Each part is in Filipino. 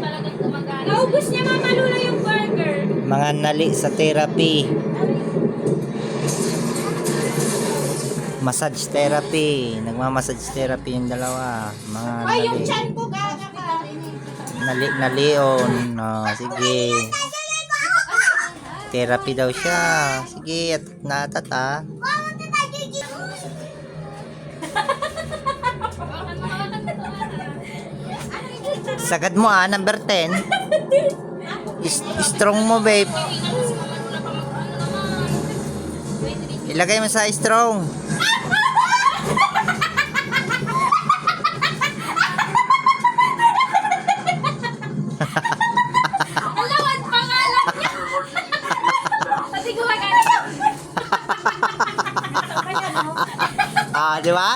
talagang gumagana. Naubos niya Mama Lula yung burger. Mga nali sa therapy. Massage therapy. Nagmamassage therapy yung dalawa. Mga Ay, yung nali. chan ko gaga ka. Nali-nalion. Oh, sige. Therapy daw siya. Sige, at natat ah. Sagad mo ah, number 10. Strong mo, babe. Ilagay mo sa strong. Alawan pangalan niya. Pati gumagana. Ah, di ba?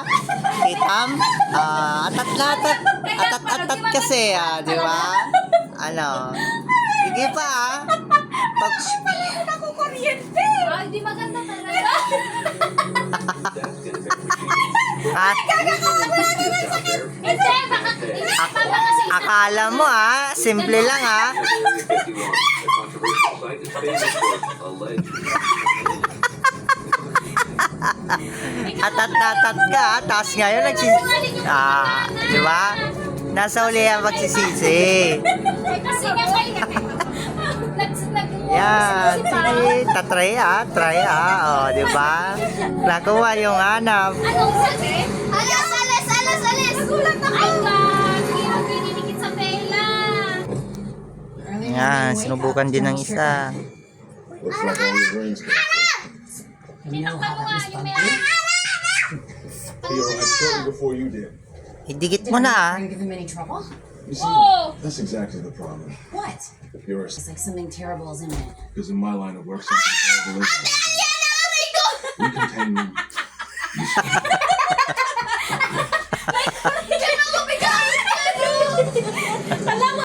Kitam? Ah, atat kasi, ah, di ba? Ano? Sige pa, ah. Pag... Ako kuryente. Ay, di maganda talaga. At, Hindi, baka kasi akala mo, ah. Simple lang, ah. Atat ka, ah. Tapos ngayon, ah, di ba? Nasa uli ang magsisisi. kasi nga kayo. Yan, sige, try ah, di ba? Nakuha yung hanap. Anong sakit? Alas! Nagulat na kayo. Hirap dininikit sa tela. Yan, sinubukan din ng isa. Tinakpan mo nga yung may Theo, I started before you did. Idikit mo na ah. Are you giving him any trouble? You see, Oh! that's exactly the problem. What? You're It's like something terrible is imminent. because in my line of work, something terrible is happening. We contain them.